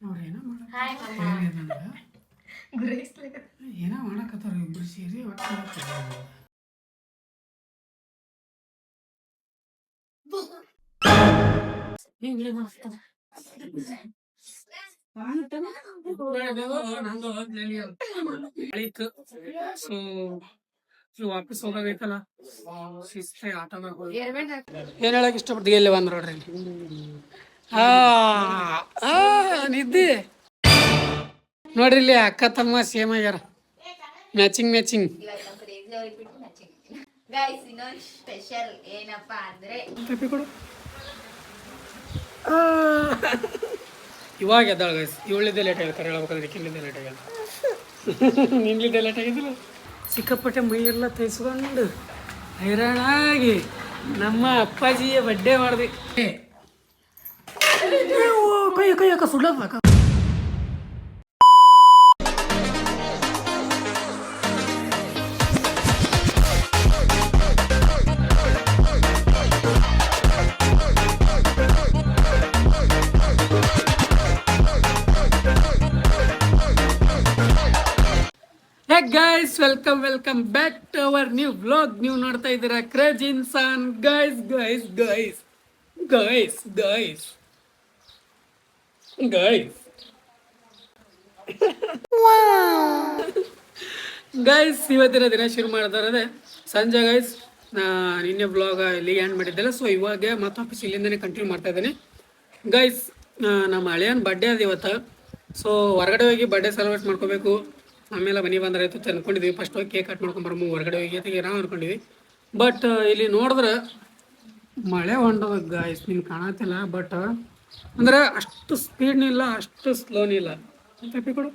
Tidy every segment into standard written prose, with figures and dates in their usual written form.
ಅವ್ರೇನೋ ಹಾಯ್ ಮಮ್ಮ ಗುರೈಸ್ಲಿಕ್ಕೆ ಏನೋ ಮಾಡಕತ್ತಾರ ಇಬ್ರು ಸೇರಿ ಒಟ್ಟು ಹಿಂಗೆ ಮಾಡ್ತಾರ ಆಯ್ತು ಸೊ ವಾಪಸ್ ಹೋಗಾಗೈತಲ್ಲ ಶಿಸ್ತಾಗಿ ಆಟೋದಾಗ ಹೋಗಿ ಏನ್ ಹೇಳಕ್ ಇಷ್ಟಪಡ್ತೀವಿ ಎಲ್ಲಿ ಬಂದ್ ನೋಡ್ರಿ ನಿದ್ದೆ ನೋಡ್ರಿ ಇಲ್ಲಿ ಅಕ್ಕ ತಮ್ಮ ಸೇಮ್ ಆಗ್ಯಾರ ಮ್ಯಾಚಿಂಗ್ ಗೈಸ್ ಇನ್ನೊಂದು ಸ್ಪೆಷಲ್ ಏನಪ್ಪಾ ಅಂದ್ರೆ ಕೊಡು ಇವಾಗ ಎದ್ದಾಳ ಗೈಸ್ ಇವಳಿದ್ದೆ ಲೇಟ್ ಆಗಿದೆ ಕರೆ ಹೇಳ್ಬೇಕಂದ್ರೆ ಕಿಲ್ಲಿದ್ದೆ ಲೇಟ್ ಆಗ್ಯದ ನಿನ್ಲಿದ್ದೆ ಲೇಟ್ ಆಗಿದ್ದಿಲ್ಲ ಸಿಕ್ಕಾಪಟ್ಟೆ ಮೈಯೆಲ್ಲ ತೈಸ್ಕೊಂಡು ಹೈರಾಣಾಗಿ ನಮ್ಮ ಅಪ್ಪಾಜಿಯ ಬಡ್ಡೆ ಮಾಡಿದೆ ಕೈ ಅಕ್ಕ ಸುಡ್ಲಕ್ಕ guys welcome back to our new vlog. ನೀವು ನೋಡ್ತಾ ಇದ್ದೀರಾ craze Insaan. Guys guys guys guys guys guys guys ಇವತ್ತಿನ ದಿನ ಶುರು ಮಾಡ್ತಾರದೆ ಸಂಜೆ ಗೈಸ್. ನಿನ್ನೆ ಬ್ಲಾಗ್ ಇಲ್ಲಿ ಎಂಡ್ ಮಾಡಿದ್ದೆಲ್ಲ, ಸೊ ಇವಾಗ ಮತ್ತೆ ವಾಪಸ್ ಇಲ್ಲಿಂದನೇ ಕಂಟಿನ್ಯೂ ಮಾಡ್ತಾ ಇದ್ದೀನಿ ಗೈಸ್. ನಮ್ಮ ಹಳೆಯನ್ ಬರ್ಡೇ ಅದ ಇವತ್ತು. ಸೊ ಹೊರಗಡೆ ಹೋಗಿ ಬರ್ಡೇ ಸೆಲೆಬ್ರೇಟ್ ಮಾಡ್ಕೋಬೇಕು. ಆಮೇಲೆ ಮನೆ ಬಂದ್ರಾಯ್ತು ಅನ್ಕೊಂಡಿದ್ವಿ. ಫಸ್ಟ್ ಹೋಗಿ ಕೇಕ್ ಕಟ್ ಮಾಡ್ಕೊಂಬರಮ್ಮ ಹೊರಗಡೆ ಹೋಗಿ ಅಂತ ನಾವು ಅನ್ಕೊಂಡಿದ್ವಿ. ಬಟ್ ಇಲ್ಲಿ ನೋಡಿದ್ರೆ ಮಳೆ ಹೊಂಡದ ಗಾಯ್ಸ್, ನಿಮ್ಗೆ ಕಾಣತ್ತಿಲ್ಲ. ಬಟ್ ಅಂದ್ರೆ ಅಷ್ಟು ಸ್ಪೀಡ್ನೂ ಇಲ್ಲ, ಅಷ್ಟು ಸ್ಲೋನೂ ಇಲ್ಲ. ತಪ್ಪಿ ಕೊಡು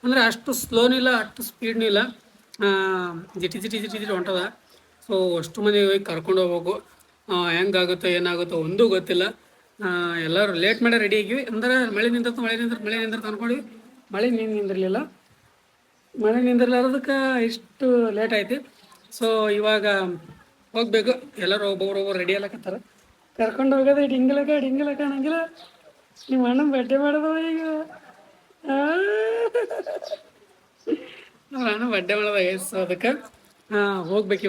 ಅಂದರೆ ಅಷ್ಟು ಸ್ಲೋನೂ ಇಲ್ಲ, ಅಷ್ಟು ಸ್ಪೀಡ್ನೂ ಇಲ್ಲ. ಜಿಟಿ ಜಿಟಿ ಜಿಟಿ ಜಿಟಿ ಹೊಂಟದ. ಸೊ ಅಷ್ಟು ಮಂದಿ ಹೋಗಿ ಕರ್ಕೊಂಡು ಹೋಗ್ಬೇಕು. ಹೆಂಗಾಗುತ್ತೋ ಏನಾಗುತ್ತೋ ಒಂದೂ ಗೊತ್ತಿಲ್ಲ. ಎಲ್ಲರೂ ಲೇಟ್ ಮಾಡಿ ರೆಡಿ ಆಗಿವಿ. ಅಂದ್ರೆ ಮಳೆ ನಿಂದಿರ್ತು ಅಂದ್ಕೊಂಡ್ವಿ. ಮಳೆ ನಿಂದಿರಲಿಲ್ಲ. ಮಳೆ ನಿಂದಿರ್ಲಾರದಕ್ಕೆ ಇಷ್ಟು ಲೇಟ್ ಆಯ್ತು. ಸೊ ಇವಾಗ ಹೋಗ್ಬೇಕು. ಎಲ್ಲರೂ ಒಬ್ಬೊಬ್ರು ರೆಡಿ ಎಲ್ಲಕತ್ತಾರೆ. ಕರ್ಕೊಂಡು ಹೋಗೋದು ಡಿಂಗಲಕ ಅನ್ನಂಗಿಲ್ಲ. ನಿಮ್ಮ ಅಣ್ಣನ ಬಡ್ಡೆ ಮಾಡೋದು ಈಗ. ನಮ್ಮ ಅಣ್ಣ ಬಡ್ಡೆ ಮಾಡೋದ ಸೊ ಅದಕ್ಕೆ ಹೋಗ್ಬೇಕು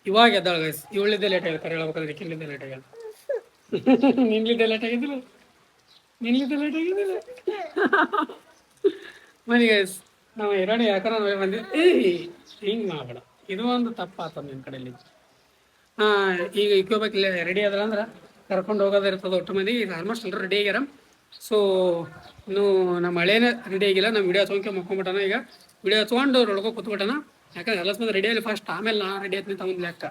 ಇವಾಗ ಎದ್ದಾಳ ಗೈಸ್. ಇವಳಿದ್ದೆ ಲೇಟ್ ಆಗಿದೆ ಕರೆ ಹೇಳ್ಬೇಕಂದ್ರೆ ಕಿಲ್ಲಿದ್ದೆ ಲೇಟ್ ಆಗ್ಯಾದ. ನಿನ್ಲಿದ್ದೆ ಲೇಟ್ ಆಗಿದ್ದಿಲ್ಲ ಮನೆ ಗೈಸ್. ನಾವು ಎರಡು ಯಾಕಂದ್ರೆ ಬಂದಿದ್ದು ಹಿಂಗೆ ಮಾಡಬೇಡ, ಇದು ಒಂದು ತಪ್ಪಾಗ್ತದೆ ನಿಮ್ಮ ಕಡೆಯಲ್ಲಿ. ಈಗ ಇಕ್ಕೋಬೇಕು ರೆಡಿ ಆದ್ರೆ ಅಂದ್ರೆ ಕರ್ಕೊಂಡು ಹೋಗೋದು ಇರ್ತದೆ ಒಟ್ಟು ಮಂದಿ. ಇದು ಆಲ್ಮೋಸ್ಟ್ ಎಲ್ಲರೂ ರೆಡಿ ಆಗ್ಯಾರ. ಸೊ ಇನ್ನು ನಮ್ಮ ಹಳೇನೇ ರೆಡಿ ಆಗಿಲ್ಲ. ನಮ್ಮ ವಿಡಿಯೋ ಹಚ್ಕೊಂಡ್ಕೆ ಮಕ್ಕೊಂಬಿಟ್ಟಾನ. ಈಗ ವಿಡಿಯೋ ಹಚ್ಕೊಂಡು ಒಳಗೆ ಕೂತ್ಬಿಟ್ಟಾನ. ಯಾಕಂದ್ರೆ ಎಲ್ಲ ಮಂದಿ ರೆಡಿ ಆಗಲಿ ಫಸ್ಟ್, ಆಮೇಲೆ ನಾ ರೆಡಿ ಆಯ್ತೀನಿ ತಗೊಂಡು ಲೆಕ್ಕ.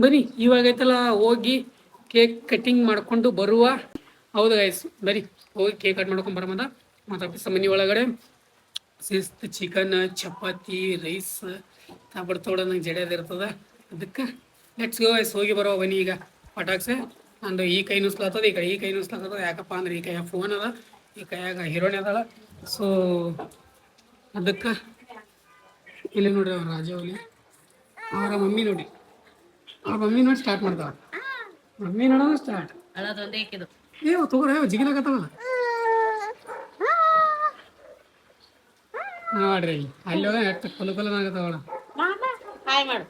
ಬನ್ನಿ ಇವಾಗೈತಲ್ಲ ಹೋಗಿ ಕೇಕ್ ಕಟ್ಟಿಂಗ್ ಮಾಡ್ಕೊಂಡು ಬರುವ. ಹೌದು ಗೈಸ್, ಬರೀ ಹೋಗಿ ಕೇಕ್ ಕಟ್ ಮಾಡ್ಕೊಂಡು ಬರಮಂದ. ಮತ್ತು ಮನೆ ಒಳಗಡೆ ಶಿಸ್ತು ಚಿಕನ್, ಚಪಾತಿ, ರೈಸ್ ತಾಬಡ್ತೋಡ ನಂಗೆ ಜಡಿಯೋದಿರ್ತದೆ. ಅದಕ್ಕೆ ಲೆಟ್ಸ್ ಗೋ ಗೈಸ್, ಹೋಗಿ ಬರೋ. ಬನ್ನಿ ಈಗ ಪಟಾಕ್ಸೆ ನಂದು ಈ ಕೈ ನುಸ್ಲಾತದ, ಈ ಕೈ ನುಸ್ಲಾತದ. ಯಾಕಪ್ಪ ಅಂದ್ರೆ ಈ ಕೈಯಾಗ ಫೋನ್ ಅದ, ಈ ಕೈಯಾಗ ಹೀರೋಣಿ ಅದಳ. ಸೊ ಅದಕ್ಕೆ ಇಲ್ಲಿ ನೋಡ್ರಿ ಅವ್ರ ರಾಜವಲಿ ಅವರ ಮಮ್ಮಿ ನೋಡಿ ಸ್ಟಾರ್ಟ್ ಮಾಡ್ತಾವ. ಮಮ್ಮಿ ನೋಡೋದು ಸ್ಟಾರ್ಟ್ ತಗೋರ ಜಿಗಿಲಾಗತ್ತವಲ್ಲ ನೋಡ್ರಿ. ಅಲ್ಲಿ ಹೋಗ ಎಷ್ಟು ಕೊಲನಾಗತ್ತವಳ. ಹಾಯ್ ಮಾಡು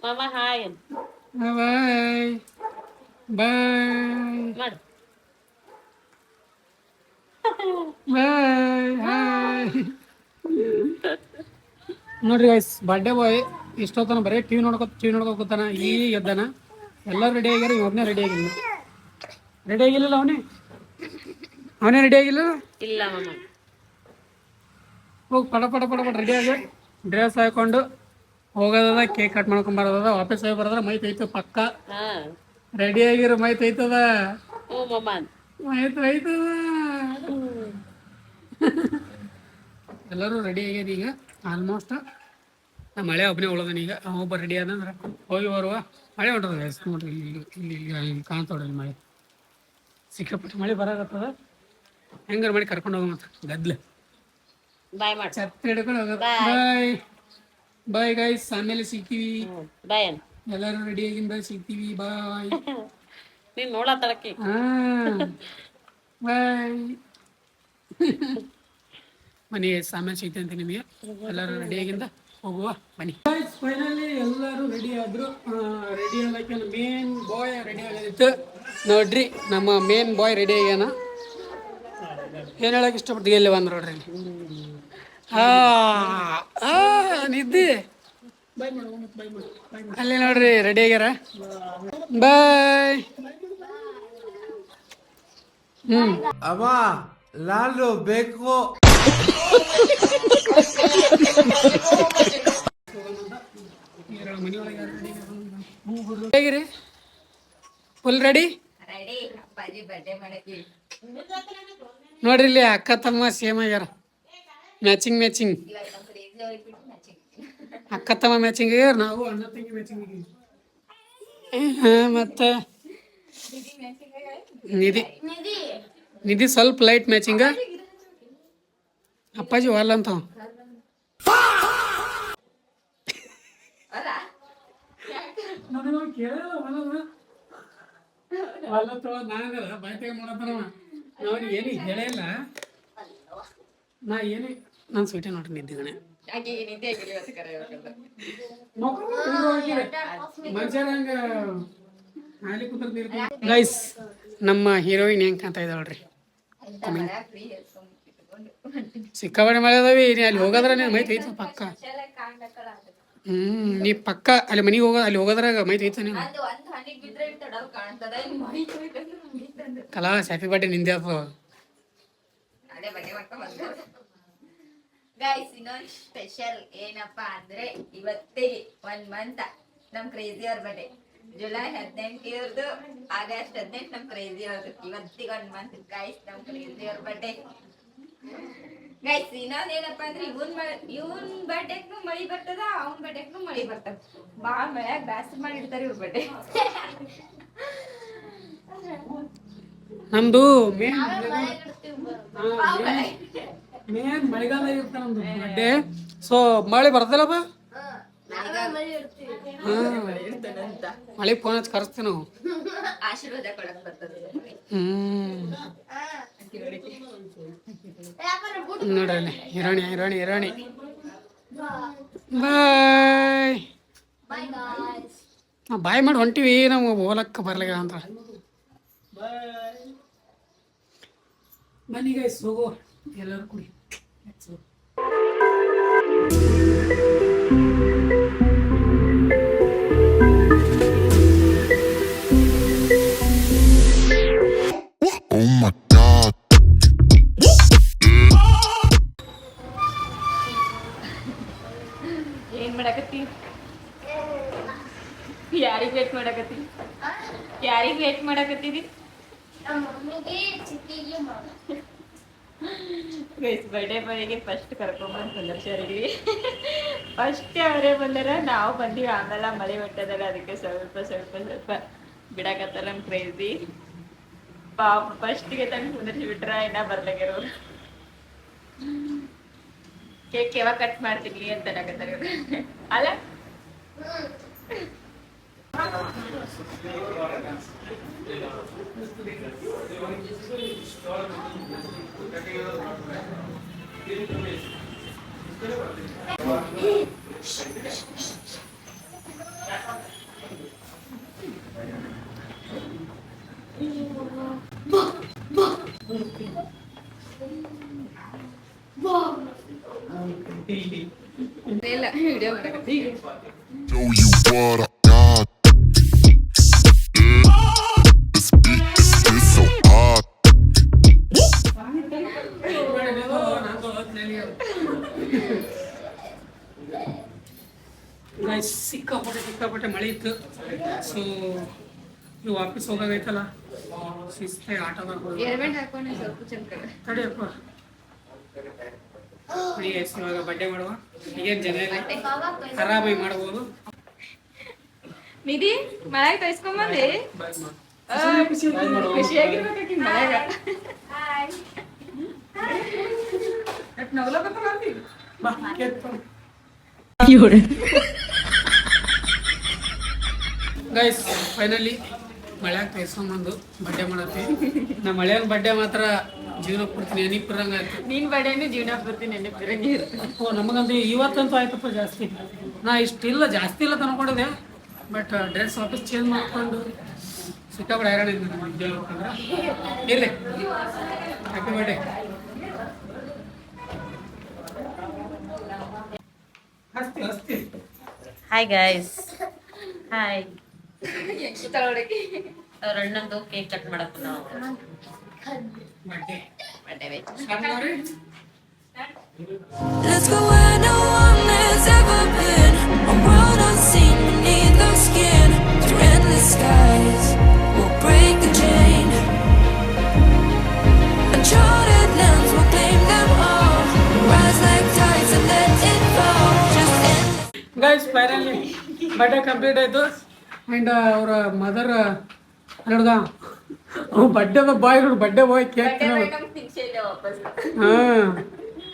ಮಾಮ, ಹಾಯ್ ಬಾಯ್ ಬಾಯ್ ಮಾಡು. Bye hi. ನೋಡ್ರಿ ಗೈಸ್, ಬರ್ಡೇ ಬಾಯ್ ಇಷ್ಟೊತ್ತನ ಬರೀ ಟಿವಿ ನೋಡ್ಕೊ ಕೂತಾನ. ಈಗ ಎದ್ದಾನ. ಎಲ್ಲರೂ ರೆಡಿ ಆಗ್ಯಾರ, ಒಬ್ಬನೇ ರೆಡಿ ಆಗಿಲ್ಲ. ಅವನೇ ರೆಡಿ ಆಗಿಲ್ಲ. ಇಲ್ಲ ಮಾಮ, ಹೋಗಿ ಪಟ ರೆಡಿ ಆಗಿ ಡ್ರೆಸ್ ಹಾಕೊಂಡು ಹೋಗೋದದ. Cake cut ಮಾಡ್ಕೊಂಬರೋದ. ವಾಪಸ್ ಹೋಗಿ ಬರೋದ್ರ ಮೈ ತೈತು ಪಕ್ಕ. ರೆಡಿ ಆಗಿರೋ ಮೈ ತೈತದ, ಮೈ ತೈತದ. ಎಲ್ಲರೂ ರೆಡಿ ಆಗ್ಯದ. ಈಗ ಆಲ್ಮೋಸ್ಟ್ ಮಳೆ ಒಬ್ಬನೇ ಉಳದನ. ಈಗ ಒಬ್ಬ ರೆಡಿ ಆದಂದ್ರೆ ಹೋಗಿ ಬರುವ. ಮಳೆ ಹೊಂಟದ ಗೈಸ್ ನೋಡ್ರಿ. ಇಲ್ಲಿ ಕಾಣ್ತೋಡ್ರಿ ಮಳೆ. ಸಿಕ್ಕಾಪಟ್ಟೆ ಮಳೆ ಬರಾಕತ್ತದ. ಹೆಂಗಾರ ಮಾಡಿ ಕರ್ಕೊಂಡು ಹೋಗ. ಮತ್ತೆ ಗದ್ಲೆ ಬಾಯ್ ಮಾಡಿ ಛತ್ರಿ ಹಿಡ್ಕೊಂಡು ಹೋಗೋದು. ಬಾಯ್ ಬಾಯ್ ಗೈಸ್, ಆಮೇಲೆ ಸಿಗ್ತೀವಿ. ಬಾಯ್ ಎಲ್ಲರೂ ರೆಡಿ ಆಗಿಂದ ಸಿಗ್ತೀವಿ. ಬಾಯ್. ನೀನ್ ನೋಡತ್ತಳಕಿ. ಬಾಯ್. ಬನ್ನಿ ಆಮೇಲೆ ಸಿಗ್ತೀನಿ ಅಂತ ನಿಮಗೆ. ಎಲ್ಲರೂ ರೆಡಿ ಆಗಿಂದ ಹೋಗುವ ಬನ್ನಿ. ಫೈನಲಿ ಎಲ್ಲರೂ ರೆಡಿ ಆದ್ರು. ರೆಡಿ ಆಗಕ್ಕೆ ಮೇನ್ ಬಾಯ್ ರೆಡಿ ಆಗಿತ್ತು ನೋಡ್ರಿ. ನಮ್ಮ ಮೇನ್ ಬಾಯ್ ರೆಡಿ ಆಗ್ಯಾನ. ಏನು ಹೇಳಕ್ಕೆ ಇಷ್ಟಪಟ್ಟು ಎಲ್ಲಿ ಬಂದು ನೋಡ್ರಿ. ನಿದ್ದೆ ಅಲ್ಲಿ ನೋಡ್ರಿ ರೆಡಿ ಆಗ್ಯಾರ. ಬಾಯ್. ಅಮ್ಮ ಲಾಲು ಬೇಕು. ಹೇಗಿರಿ? ಫುಲ್ ರೆಡಿ ನೋಡ್ರಿ. ಇಲ್ಲಿ ಅಕ್ಕ ತಮ್ಮ ಸೇಮ್ ಆಗ್ಯಾರ. Matching matching. ಅಕ್ಕ ತಮ್ಮ ಮ್ಯಾಚಿಂಗ್ ಆಗ್ಯಾರ. ನಾವು ಅಣ್ಣ ತಂಗಿ ಮ್ಯಾಚಿಂಗ್ ಆಗಿವಿ. ಮತ್ತೆ ನಿಧಿ ಸ್ವಲ್ಪ ಲೈಟ್ ಮ್ಯಾಚಿಂಗ. ಅಪ್ಪಾಜಿ ವಾಲ್ ಅಂತ ಏನು ಹೇಳಿಲ್ಲ. ನಾ ಏನು ನಾನು ಸ್ವೀಟೇ ನೋಡ್ರಿ ನಿದ್ದಿಗಣೆ ಗೈಸ್. ನಮ್ಮ ಹೀರೋಯಿನ್ ಹೆಂಗ್ ಕಾಣ್ತಾ ಇದ್ದಾಳ್ರಿ. ಸಿಕ್ಕಾಪಟ್ಟೆ ಮಳೆ ಅದಾವಿ. ಅಲ್ಲಿ ಹೋಗೋದ್ರ ಮೈತ್ ಐತ ಪಕ್ಕ. ನೀ ಪಕ್ಕ ಅಲ್ಲಿ ಮನೆಗೆ ಅಲ್ಲಿ ಹೋಗೋದ್ರಾಗ ಮೈತ್ ಐತ ನೀನು. ಕಲಾಸ್ ಹ್ಯಾಪಿ ಬರ್ಡೇ ನಿಂದೆ ಅಪ್ಪ. ಗೈಸ್, ಇನ್ನೊಂದು ಸ್ಪೆಷಲ್ ಏನಪ್ಪಾ ಅಂದ್ರೆ ಇವತ್ತಿಗೆ 1 ಮಂತ್ ನಮ್ ಕ್ರೇಜಿ ಅವ್ರ ಬರ್ಡೇ. ಜುಲೈ 18 ಇವ್ರದ್ದು, ಆಗಸ್ಟ್ 18 ನಮ್ ಕ್ರೇಜಿ ಅವ್ರದ್ದು. ಇವತ್ತಿಗೆ 1 ಮಂತ್ ಗೈಸ್ ನಮ್ ಕ್ರೇಜಿ ಅವ್ರ ಬರ್ಡೇ. ಗೈಸ್, ಇನ್ನೊಂದ್ ಏನಪ್ಪಾ ಅಂದ್ರೆ ಇವನ್ ಬರ್ಡೇಕ್ನು ಮಳಿ ಬರ್ತದ, ಅವನ್ ಬರ್ಡೇಕ್ನು ಮಳಿ ಬರ್ತದ. ಬಾಳ ಮಳ್ಯಾಗ ಬ್ಯಾಸರ್ ಮಾಡಿರ್ತಾರ ಇವ್ರ ಬರ್ಡೇ. ನಮ್ದು ಮೇನ್ ಮಳೆಗಾಲ ಇರುತ್ತೆ ನಮ್ದು ಬರ್ಡೇ. ಸೊ ಮಳೆ ಬರ್ತಲ್ಲಪ್ಪ. ಮಳೆ ಫೋನ್ ಹಚ್ಚಿ ಕರೆಸ್ತೀವಿ ನಾವು. ಆಶೀರ್ವಾದ ಕೊಡಕ್ ಬರ್ತದ. ನೋಡ್ರಿ ಹಿರಾಣಿ ಹಿರಾಣಿ ಹಿರಾಣಿ. ಬಾಯ್. ನಾವು ಬಾಯ್ ಮಾಡಿ ಹೊಂಟಿವಿ. ನಾವು ಹೋಲಕ್ಕ ಬರ್ಲಿಲ್ಲ ಅಂತ. ಬನ್ನಿ ಗೈಸ್ ಹೋಗೋ ಎಲ್ಲರೂ ಕುಡಿ. Oh my God. ಏನ್ ಮಾಡಕತ್ತಿ? ಯಾರಿಗ್ ವೇಟ್ ಮಾಡಕತ್ತಿ? ಯಾರಿಗ್ ವೇಟ್ ಮಾಡಕತ್ತೀರಿ? ಬರ್ಡೇ ಬಾಯಿಗೆ ಫಸ್ಟ್ ಕರ್ಕೊಂಡ್ಬಂದು ಕುಂದರ್ಸ್ಯಾರಿ. ಫಸ್ಟ್ ಅವರೇ ಬಂದಾರ, ನಾವು ಬಂದೀವಿ. ಆಮೇಲೆ ಮಳೆ ಹೊಂಟದಲ್ಲ, ಅದಕ್ಕೆ ಸ್ವಲ್ಪ ಬಿಡಕತ್ತಾರ ನಮ್ ಕ್ರೇಜಿ. ಪಾಪ ಫಸ್ಟ್ಗೆ ತಂದು ಕುಂದರ್ಸಿ ಬಿಟ್ರ, ಇನ್ನ ಬರ್ಲಾಗ್ಯಾರ. ಕೇಕ್ ಯಾವಾಗ ಕಟ್ ಮಾಡ್ತೀನಿ ಅಂತ ಅನ್ನಕತ್ತಾರ ಅಲ್ಲ. Video ಮಾಡಕತ್ತಿ. Show you what I got. This beat is so hot. ಸಿಕ್ಕಾಪಟ್ಟೆ ಮಳೆ ಇತ್ತು. ಸೊ ನೀವು ವಾಪಸ್ ಹೋಗಾಗೈತಲ್ಲ, ಶಿಸ್ತಾಗಿ ಆಟದಾಗ ತಡಿಯಪ್ಪ. ಇವಾಗ ಬಡ್ಡೆ ಮಾಡುವ. ಈಗೇನು ಜನ ಇಲ್ಲ, ಆರಾಮಾಗಿ ಮಾಡ್ಬೋದು. ನಿಧಿ ಮಳೆಗೆ ತೋರಿಸ್ಕೊಂಬಂದಿ. ಖುಷಿಯಾಗಿರ್ಬೇಕಾಗಿ ಮಳೆಗ. ಗೈಸ್ ಫೈನಲಿ ಮಳ್ಯಾಗ ಕೈಸ್ಕೊಂಬಂದು ಬಡ್ಡೆ ಮಾಡತ್ತಿ ನಾ ಮಳ್ಯಾನ ಬಡ್ಡೆ ಮಾತ್ರ ಜೀವನ ಪೂರ್ತಿ ನೆನಪಿರಂಗ ಆಯ್ತು. ನೀನ್ ಬಡೇನು ಜೀವನ ಪೂರ್ತಿ ನೆನಪಿರಂಗಿರು. ಓ ನಮಗಂತೂ ಇವತ್ತಂತೂ ಆಯ್ತಪ್ಪ ಜಾಸ್ತಿ. ನಾ ಇಷ್ಟಿಲ್ಲ ಜಾಸ್ತಿ ಇಲ್ಲ ತಂದ್ಕೊಂಡಿದ್ದೆ, ಬಟ್ ಡ್ರೆಸ್ ವಾಪಸ್ ಚೇಂಜ್ ಮಾಡ್ಕೊಂಡು ಸಿಕ್ಕಾಪಟ್ಟೆ ಹೈರಾಣ ಇದ್ದೀನಿ ನಮ್ಮ ವಿದ್ಯೆ ಹೋಗ್ತಂದ್ರೆ. ಇರಲಿ, ಹ್ಯಾಪಿ ಬರ್ಡೇ. ಹಸ್ತಿ ಹಸ್ತಿ. Hi guys, hi. ತಗೊಳಕ್ಕೆ ಅವ್ರ ಅಣ್ಣಂದು ಕೇಕ್ ಕಟ್ ಮಾಡಕ್ ನಾವು ಬರ್ಡೇ ಬಡ್ಡೆ sorry. Let's go where no one has ever been. A world unseen beneath the skin. Through endless skies, we'll break the chain. Uncharted lands will claim them all. Rise like tides and let it fall. Just endless. Guys finally birthday complete ಆಯಿತು. And ಅವರ mother ನೋಡ್ದ ಬಡ್ಡೆ ಬಾಯ್ ನೋಡಿ, ಬಡ್ಡೆ ಬಾಯ್ cake ತಿನ್ನೋದು. ತಿನ್ಸಿಲ್ಲ ವಾಪಸ್. ಹಾಂ,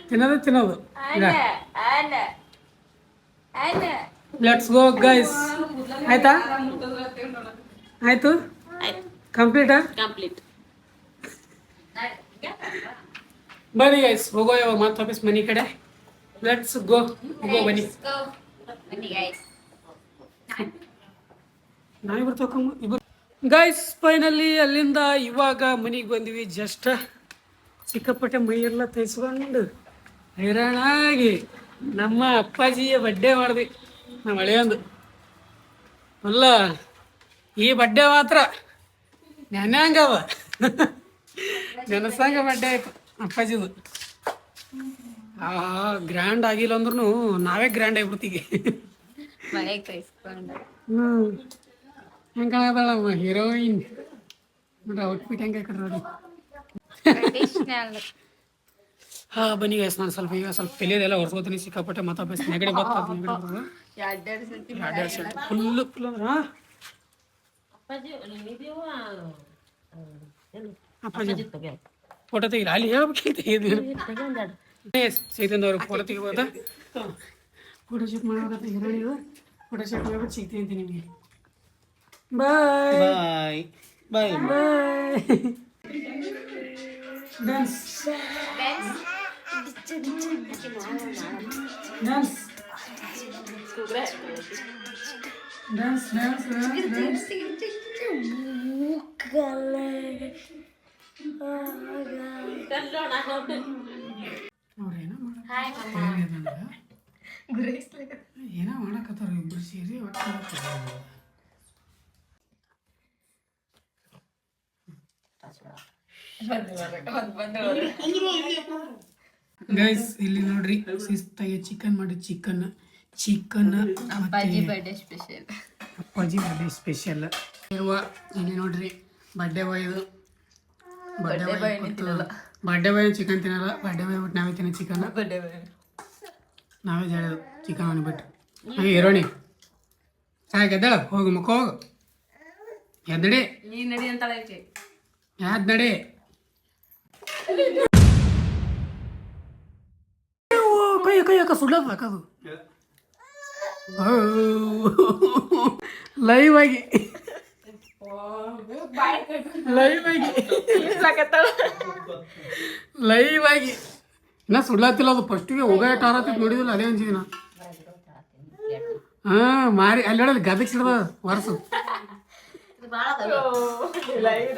ತಿನ್ನೋದು let's go guys. ಆಯ್ತಾ? ಆಯ್ತು, ಕಂಪ್ಲೀಟಾ? ಕಂಪ್ಲೀಟ್. ಬನ್ನಿ ಗೈಸ್, ಹೋಗೋ ಇವಾಗ ಮತ್ತೆ ವಾಪಸ್ ಮನೆ ಕಡೆ. ಲೆಟ್ಸ್ ಗೋ ಬನ್ನಿ. ಬನ್ನಿ ಗೈಸ್. ನಾವೇ ಬರ್ತಾವ ಇಬ್ಬರು. ಗೈಸ್ ಫೈನಲಿ ಅಲ್ಲಿಂದ ಇವಾಗ ಮನೆಗೆ ಬಂದ್ವಿ. ಜಸ್ಟ್ ಸಿಕ್ಕಾಪಟ್ಟೆ ಮೈಯೆಲ್ಲ ತೈಸ್ಕೊಂಡು ಹೈರಾಣಾಗಿ ನಮ್ಮ ಅಪ್ಪಾಜಿಯ ಬಡ್ಡೆ ಮಾಡಿದ್ವಿ. ನಮ್ಮ ಹಳೆಯಂದು ಅಲ್ಲ, ಈ ಬಡ್ಡೆ ಮಾತ್ರ ನೆನ್ಯಾಂಗವ ಜನಸಂಘ ಬಡ್ಡೆ ಆಯ್ತು ಅಪ್ಪಾಜಿದು. ಗ್ರ್ಯಾಂಡ್ ಆಗಿಲ್ಲ ಅಂದ್ರೂ ನಾವೇ ಗ್ರ್ಯಾಂಡ್ ಆಗಿಬಿಡ್ತೀವಿ. ಮನೆಗೆ ಕೈಸ್ಕೊಂಡು ಹೆಂಗೆ ಕಾಣದಲ್ಲ ನಮ್ಮ ಹೀರೋಯಿನ್ ನೋಡ್ರಿ, ಔಟ್ಫಿಟ್ ಹೆಂಗೆ ಹಾಕಿಡ್ರಿ ನೋಡಿ. ಟ್ರೆಡಿಷನಲ್. ಹಾಂ ಬನ್ನಿ ಗೈಸ್, ನಾನು ಸ್ವಲ್ಪ ಈಗ ಸ್ವಲ್ಪ ತಲೆಯದೆಲ್ಲ ಹೊರ್ಸ್ಕೋತೀನಿ. ಸಿಕ್ಕಾಪಟ್ಟೆ ಮತ್ತೆ ನೆಗಡಿ ಬರ್ತದೆ. ಎರಡೆರಡು ಸತಿ ಫುಲ್ ಅಂದ್ರೆ ಹಾಂ ಅಪ್ಪಾಜಿ ನೀವು ಅಪ್ಪಾಜಿ ಫೋಟೋ ತೆಗಿಲ್ಲ, ಅಲ್ಲಿ ಹೇಳ್ಬೇಕಂತ ಚೈತನ್ಯ ಅವ್ರಿಗೆ ಫೋಟೋ ತೆಗಿಬೋದಾ? ಫೋಟೋ ಶೂಟ್ ಮಾಡೋದ ಹೀರೋಯಿನ್ ಫೋಟೋ ಶೂಟ್ ಮಾಡ್ಬಿಟ್ಟು ಸಿಗ್ತೀನಿ ಅಂತ ನಿಮಗೆ. Bye bye bye. Dance dance dance dance dance. ಏನೋ ಮಾಡಕತ್ತಾರ ಇಬ್ರು ಸೇರಿ ಒಟ್ಟು. ಗೈಸ್ ಇಲ್ಲಿ ನೋಡ್ರಿ, ಶಿಸ್ತಾಗಿ ಚಿಕನ್ ಮಾಡಿ ಚಿಕನ್ ಅಪ್ಪಾಜಿ ಬರ್ಡೇ ಸ್ಪೆಷಲ್. ಅಪ್ಪಾಜಿ ಬರ್ಡೇ ಸ್ಪೆಷಲ್ ಇರುವ ಇಲ್ಲಿ ನೋಡ್ರಿ. ಬರ್ಡೇ ಬಾಯ್ ಇದು. ಬರ್ಡೇ ಬಾಯ್ ಚಿಕನ್ ತಿನ್ನಲ್ಲ. ಬರ್ಡೇ ಬಾಯ್ ಬಿಟ್ಟು ನಾವೇ ತಿನ್ನೋ ಚಿಕನ್. ನಾವೇ ಹೇಳೋದು ಚಿಕನ್ ಅನ್ಬಿಟ್ಟು. ಹೀರೋಣಿ ಸಾಕು ಎದ್ದಾಳ, ಹೋಗು ಮುಖ ಹೋಗು, ಎದ್ದಡಿ. ನೀನ್ ನಡಿ ಅಂತಾಳೆ ಆಕೆ. ಯಾದ್ ನಡಿ. ಕೈ ಅಕ್ಕ ಸುಳ್ಳೋದು ಹಾಕೋದು ಲೈವ್ ಆಗಿ ಇನ್ನ ಸುಡ್ಲಾತಿಲ್ಲ ಅದು. ಫಸ್ಟಿಗೆ ಹೋಗಾಟ ಆರತ್ತಿದ್ ನೋಡಿದಿಲ್ಲ, ಅದೇ ಅನ್ಸಿದಿನ. ಹಾಂ ಮಾರಿ ಅಲ್ಲಿ ಹೇಳಲ್ಲ ಗದಕ್ ಸಿಡ್ದ ವರ್ಸು. ಲೈವ್